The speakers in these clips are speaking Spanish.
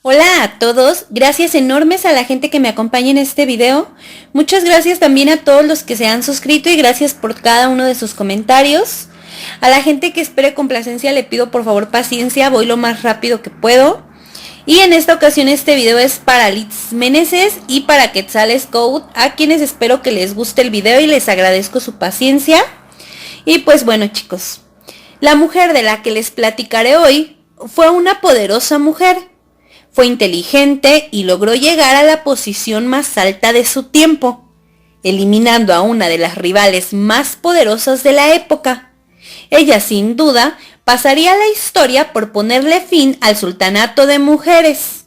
Hola a todos, gracias enormes a la gente que me acompaña en este video. Muchas gracias también a todos los que se han suscrito y gracias por cada uno de sus comentarios. A la gente que espere complacencia le pido por favor paciencia, voy lo más rápido que puedo. Y en esta ocasión este video es para Litz Meneses y para Quetzales Code, a quienes espero que les guste el video y les agradezco su paciencia. Y pues bueno chicos, la mujer de la que les platicaré hoy fue una poderosa mujer. Fue inteligente y logró llegar a la posición más alta de su tiempo, eliminando a una de las rivales más poderosas de la época. Ella sin duda pasaría a la historia por ponerle fin al sultanato de mujeres.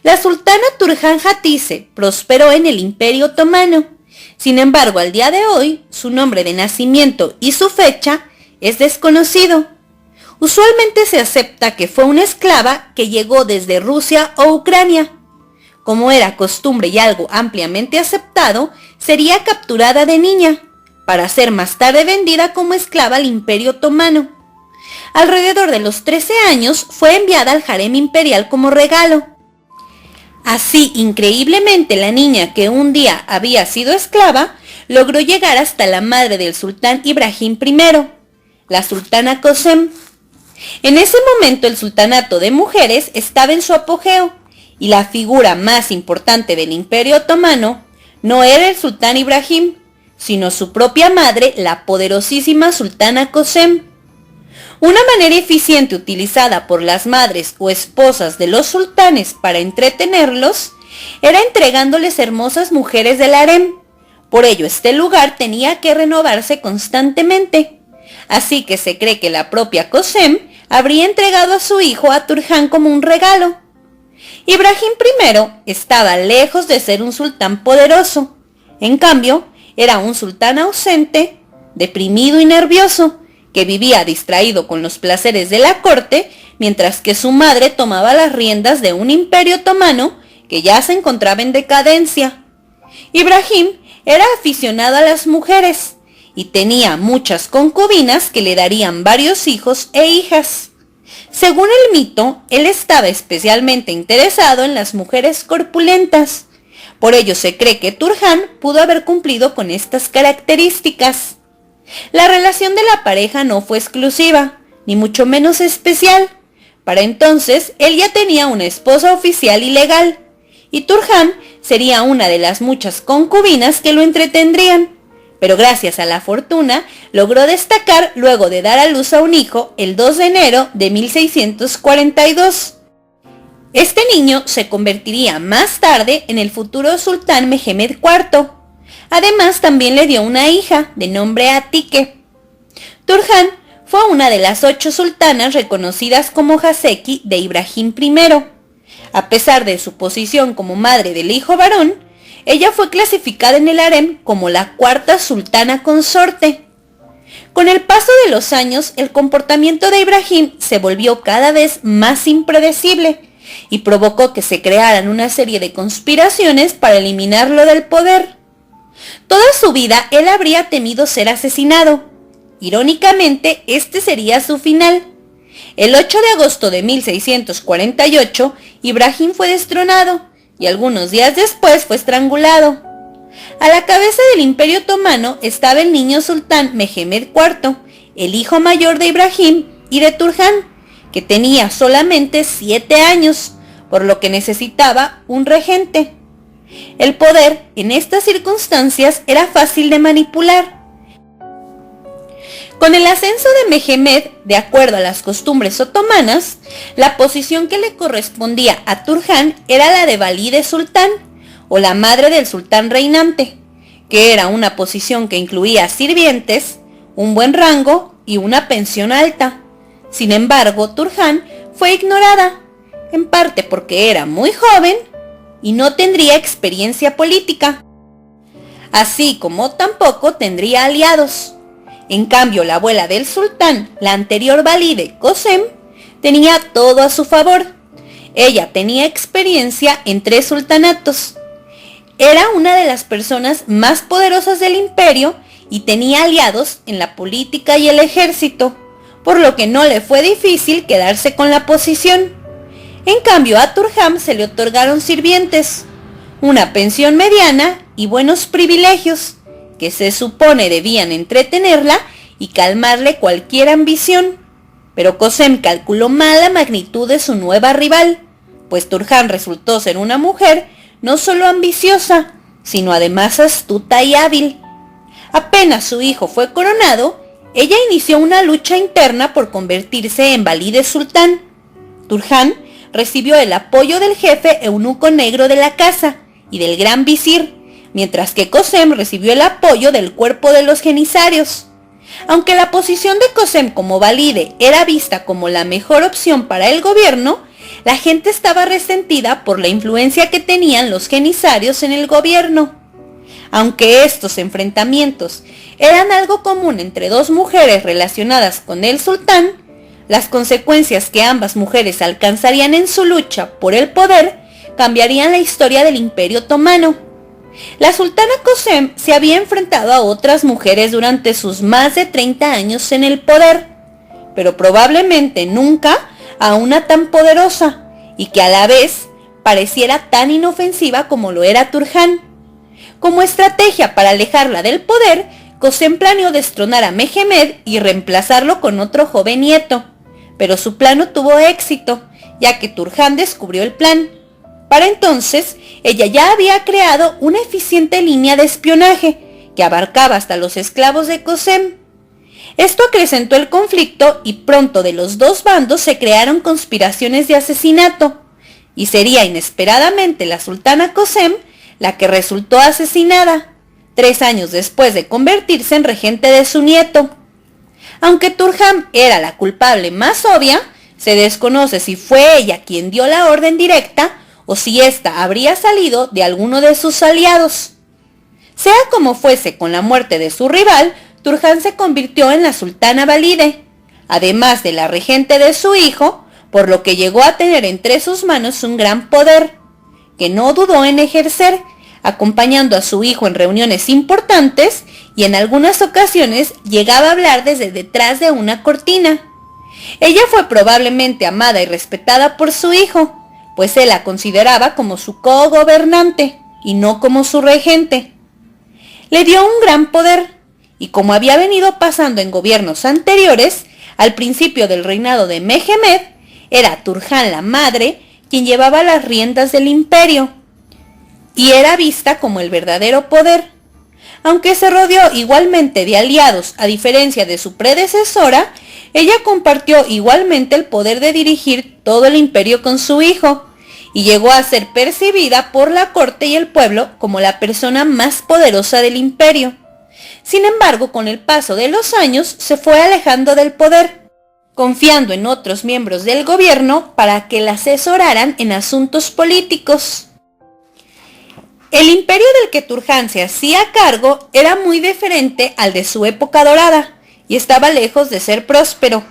La sultana Turhan Hatice prosperó en el Imperio Otomano. Sin embargo, al día de hoy, su nombre de nacimiento y su fecha es desconocido. Usualmente se acepta que fue una esclava que llegó desde Rusia o Ucrania. Como era costumbre y algo ampliamente aceptado, sería capturada de niña, para ser más tarde vendida como esclava al Imperio Otomano. Alrededor de los 13 años fue enviada al harem imperial como regalo. Así, increíblemente, la niña que un día había sido esclava, logró llegar hasta la madre del sultán Ibrahim I, la sultana Kösem. En ese momento el sultanato de mujeres estaba en su apogeo y la figura más importante del Imperio Otomano no era el sultán Ibrahim, sino su propia madre, la poderosísima sultana Kösem. Una manera eficiente utilizada por las madres o esposas de los sultanes para entretenerlos era entregándoles hermosas mujeres del harem. Por ello este lugar tenía que renovarse constantemente. Así que se cree que la propia Kösem habría entregado a su hijo a Turhan como un regalo. Ibrahim I estaba lejos de ser un sultán poderoso. En cambio, era un sultán ausente, deprimido y nervioso, que vivía distraído con los placeres de la corte, mientras que su madre tomaba las riendas de un imperio otomano que ya se encontraba en decadencia. Ibrahim era aficionado a las mujeres y tenía muchas concubinas que le darían varios hijos e hijas. Según el mito, él estaba especialmente interesado en las mujeres corpulentas. Por ello se cree que Turhan pudo haber cumplido con estas características. La relación de la pareja no fue exclusiva, ni mucho menos especial. Para entonces, él ya tenía una esposa oficial y legal, y Turhan sería una de las muchas concubinas que lo entretendrían. Pero gracias a la fortuna, logró destacar luego de dar a luz a un hijo el 2 de enero de 1642. Este niño se convertiría más tarde en el futuro sultán Mehmed IV. Además, también le dio una hija de nombre Atike. Turhan fue una de las 8 sultanas reconocidas como Haseki de Ibrahim I. A pesar de su posición como madre del hijo varón, ella fue clasificada en el harem como la 4ª sultana consorte. Con el paso de los años, el comportamiento de Ibrahim se volvió cada vez más impredecible y provocó que se crearan una serie de conspiraciones para eliminarlo del poder. Toda su vida él habría temido ser asesinado. Irónicamente, este sería su final. El 8 de agosto de 1648, Ibrahim fue destronado y algunos días después fue estrangulado. A la cabeza del Imperio Otomano estaba el niño sultán Mehmed IV, el hijo mayor de Ibrahim y de Turhan, que tenía solamente 7 años, por lo que necesitaba un regente. El poder en estas circunstancias era fácil de manipular. Con el ascenso de Mehmed, de acuerdo a las costumbres otomanas, la posición que le correspondía a Turhan era la de valide sultán, o la madre del sultán reinante, que era una posición que incluía sirvientes, un buen rango y una pensión alta. Sin embargo, Turhan fue ignorada, en parte porque era muy joven y no tendría experiencia política, así como tampoco tendría aliados. En cambio, la abuela del sultán, la anterior valide Kösem, tenía todo a su favor. Ella tenía experiencia en 3 sultanatos. Era una de las personas más poderosas del imperio y tenía aliados en la política y el ejército, por lo que no le fue difícil quedarse con la posición. En cambio, a Turhan se le otorgaron sirvientes, una pensión mediana y buenos privilegios, que se supone debían entretenerla y calmarle cualquier ambición. Pero Kösem calculó mal la magnitud de su nueva rival, pues Turhan resultó ser una mujer no solo ambiciosa, sino además astuta y hábil. Apenas su hijo fue coronado, ella inició una lucha interna por convertirse en valide sultán. Turhan recibió el apoyo del jefe eunuco negro de la casa y del gran visir, mientras que Kösem recibió el apoyo del cuerpo de los genisarios. Aunque la posición de Kösem como valide era vista como la mejor opción para el gobierno, la gente estaba resentida por la influencia que tenían los genisarios en el gobierno. Aunque estos enfrentamientos eran algo común entre dos mujeres relacionadas con el sultán, las consecuencias que ambas mujeres alcanzarían en su lucha por el poder cambiarían la historia del Imperio Otomano. La sultana Kösem se había enfrentado a otras mujeres durante sus más de 30 años en el poder, pero probablemente nunca a una tan poderosa y que a la vez pareciera tan inofensiva como lo era Turhan. Como estrategia para alejarla del poder, Kösem planeó destronar a Mehmed y reemplazarlo con otro joven nieto, pero su plan no tuvo éxito, ya que Turhan descubrió el plan. Para entonces, ella ya había creado una eficiente línea de espionaje que abarcaba hasta los esclavos de Kösem. Esto acrecentó el conflicto y pronto de los dos bandos se crearon conspiraciones de asesinato, y sería inesperadamente la sultana Kösem la que resultó asesinada, 3 años después de convertirse en regente de su nieto. Aunque Turhan era la culpable más obvia, se desconoce si fue ella quien dio la orden directa o si ésta habría salido de alguno de sus aliados. Sea como fuese, con la muerte de su rival, Turhan se convirtió en la sultana valide, además de la regente de su hijo, por lo que llegó a tener entre sus manos un gran poder, que no dudó en ejercer, acompañando a su hijo en reuniones importantes y en algunas ocasiones llegaba a hablar desde detrás de una cortina. Ella fue probablemente amada y respetada por su hijo, pues él la consideraba como su co-gobernante y no como su regente. Le dio un gran poder, y como había venido pasando en gobiernos anteriores, al principio del reinado de Mehmed, era Turhan la madre quien llevaba las riendas del imperio, y era vista como el verdadero poder. Aunque se rodeó igualmente de aliados, a diferencia de su predecesora, ella compartió igualmente el poder de dirigir todo el imperio con su hijo, y llegó a ser percibida por la corte y el pueblo como la persona más poderosa del imperio. Sin embargo, con el paso de los años, se fue alejando del poder, confiando en otros miembros del gobierno para que la asesoraran en asuntos políticos. El imperio del que Turhan se hacía cargo era muy diferente al de su época dorada y estaba lejos de ser próspero.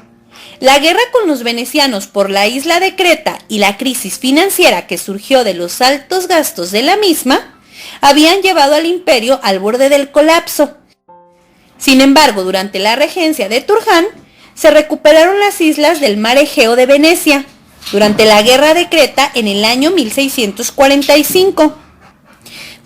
La guerra con los venecianos por la isla de Creta y la crisis financiera que surgió de los altos gastos de la misma habían llevado al imperio al borde del colapso. Sin embargo, durante la regencia de Turhan, se recuperaron las islas del mar Egeo de Venecia durante la guerra de Creta en el año 1645.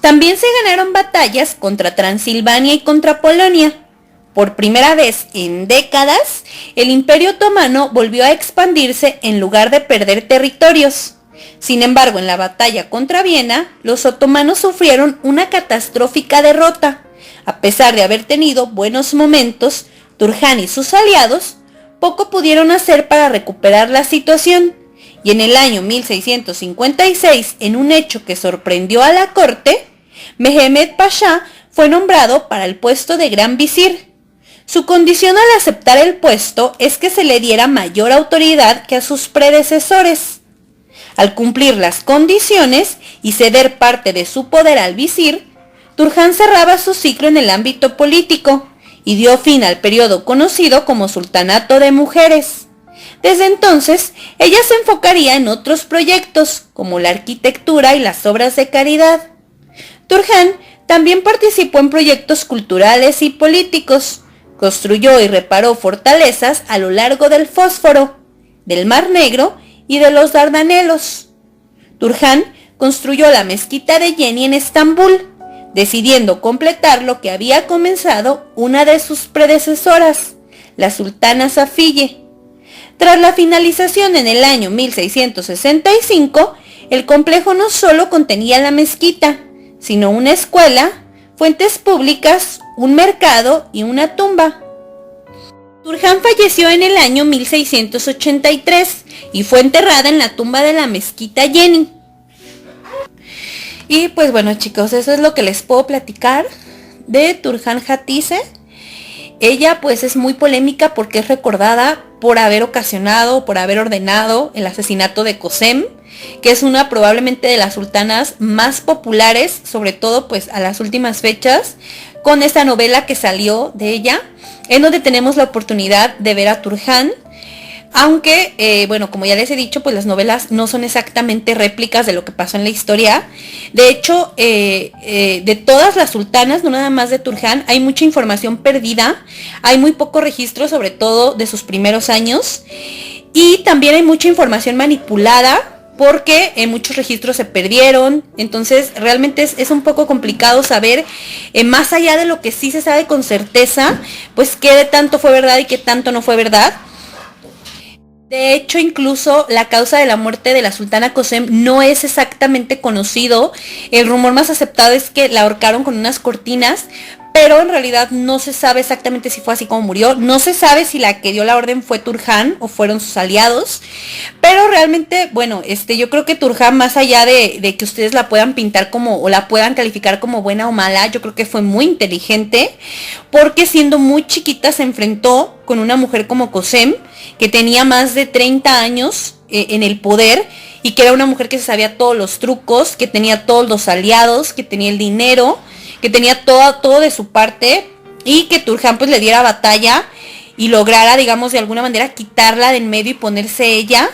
También se ganaron batallas contra Transilvania y contra Polonia. Por primera vez en décadas, el Imperio Otomano volvió a expandirse en lugar de perder territorios. Sin embargo, en la batalla contra Viena, los otomanos sufrieron una catastrófica derrota. A pesar de haber tenido buenos momentos, Turhan y sus aliados poco pudieron hacer para recuperar la situación, y en el año 1656, en un hecho que sorprendió a la corte, Mehmed Pasha fue nombrado para el puesto de gran visir. Su condición al aceptar el puesto es que se le diera mayor autoridad que a sus predecesores. Al cumplir las condiciones y ceder parte de su poder al visir, Turhan cerraba su ciclo en el ámbito político y dio fin al periodo conocido como Sultanato de Mujeres. Desde entonces, ella se enfocaría en otros proyectos, como la arquitectura y las obras de caridad. Turhan también participó en proyectos culturales y políticos. Construyó y reparó fortalezas a lo largo del Bósforo, del Mar Negro y de los Dardanelos. Turhan construyó la mezquita de Yeni en Estambul, decidiendo completar lo que había comenzado una de sus predecesoras, la sultana Safiye. Tras la finalización en el año 1665, el complejo no solo contenía la mezquita, sino una escuela, fuentes públicas, un mercado y una tumba. Turhan falleció en el año 1683 y fue enterrada en la tumba de la mezquita Yeni. Y pues bueno, chicos, eso es lo que les puedo platicar de Turhan Hatice. Ella pues es muy polémica porque es recordada por haber ocasionado, por haber ordenado el asesinato de Kösem, que es una probablemente de las sultanas más populares, sobre todo pues a las últimas fechas, con esta novela que salió de ella, en donde tenemos la oportunidad de ver a Turhan. Aunque, bueno, como ya les he dicho, pues las novelas no son exactamente réplicas de lo que pasó en la historia. De hecho, de todas las sultanas, no nada más de Turhan, hay mucha información perdida. Hay muy poco registro, sobre todo de sus primeros años. Y también hay mucha información manipulada, porque muchos registros se perdieron. Entonces realmente es un poco complicado saber, más allá de lo que sí se sabe con certeza, pues qué de tanto fue verdad y qué tanto no fue verdad. De hecho, incluso la causa de la muerte de la sultana Kösem no es exactamente conocido. El rumor más aceptado es que la ahorcaron con unas cortinas, pero en realidad no se sabe exactamente si fue así como murió. No se sabe si la que dio la orden fue Turhan o fueron sus aliados. Pero realmente, bueno, yo creo que Turhan, más allá de que ustedes la puedan pintar como, o la puedan calificar como buena o mala, yo creo que fue muy inteligente, porque siendo muy chiquita se enfrentó con una mujer como Kösem, que tenía más de 30 años en el poder, y que era una mujer que se sabía todos los trucos, que tenía todos los aliados, que tenía el dinero, que tenía todo de su parte, y que Turhan pues le diera batalla y lograra, digamos, de alguna manera quitarla de en medio y ponerse ella.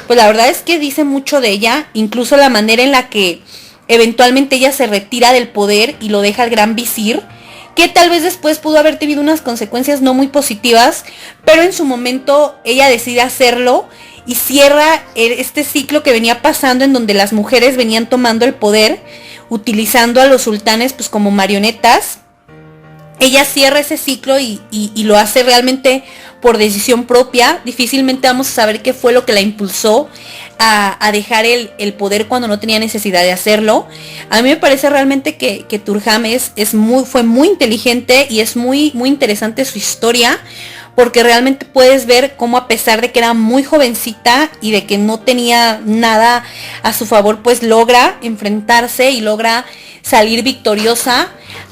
Pues la verdad es que dice mucho de ella, incluso la manera en la que eventualmente ella se retira del poder y lo deja al gran visir, que tal vez después pudo haber tenido unas consecuencias no muy positivas, pero en su momento ella decide hacerlo y cierra este ciclo que venía pasando, en donde las mujeres venían tomando el poder, utilizando a los sultanes pues como marionetas. Ella cierra ese ciclo y lo hace realmente por decisión propia. Difícilmente vamos a saber qué fue lo que la impulsó a dejar el poder cuando no tenía necesidad de hacerlo. A mí me parece realmente que Turhan fue muy inteligente, y es muy, muy interesante su historia, porque realmente puedes ver cómo, a pesar de que era muy jovencita y de que no tenía nada a su favor, pues logra enfrentarse y logra salir victoriosa.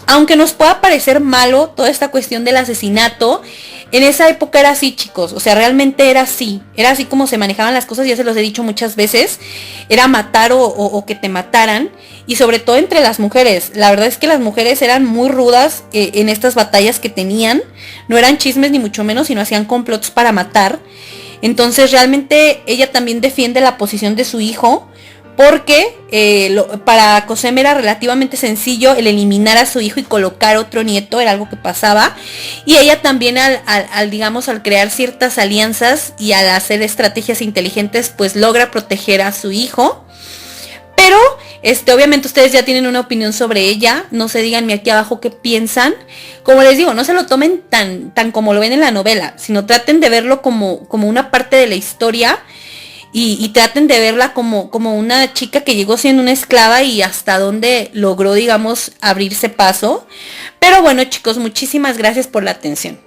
Aunque nos pueda parecer malo toda esta cuestión del asesinato, en esa época era así, chicos. O sea, realmente era así como se manejaban las cosas, ya se los he dicho muchas veces. Era matar o que te mataran, y sobre todo entre las mujeres. La verdad es que las mujeres eran muy rudas en estas batallas que tenían. No eran chismes ni mucho menos, sino hacían complots para matar. Entonces realmente ella también defiende la posición de su hijo, porque para Kösem era relativamente sencillo el eliminar a su hijo y colocar otro nieto, era algo que pasaba. Y ella también al crear ciertas alianzas y al hacer estrategias inteligentes, pues logra proteger a su hijo. Pero obviamente ustedes ya tienen una opinión sobre ella. No se díganme aquí abajo qué piensan. Como les digo, no se lo tomen tan como lo ven en la novela, sino traten de verlo como una parte de la historia. Y traten de verla como una chica que llegó siendo una esclava y hasta dónde logró, digamos, abrirse paso. Pero bueno, chicos, muchísimas gracias por la atención.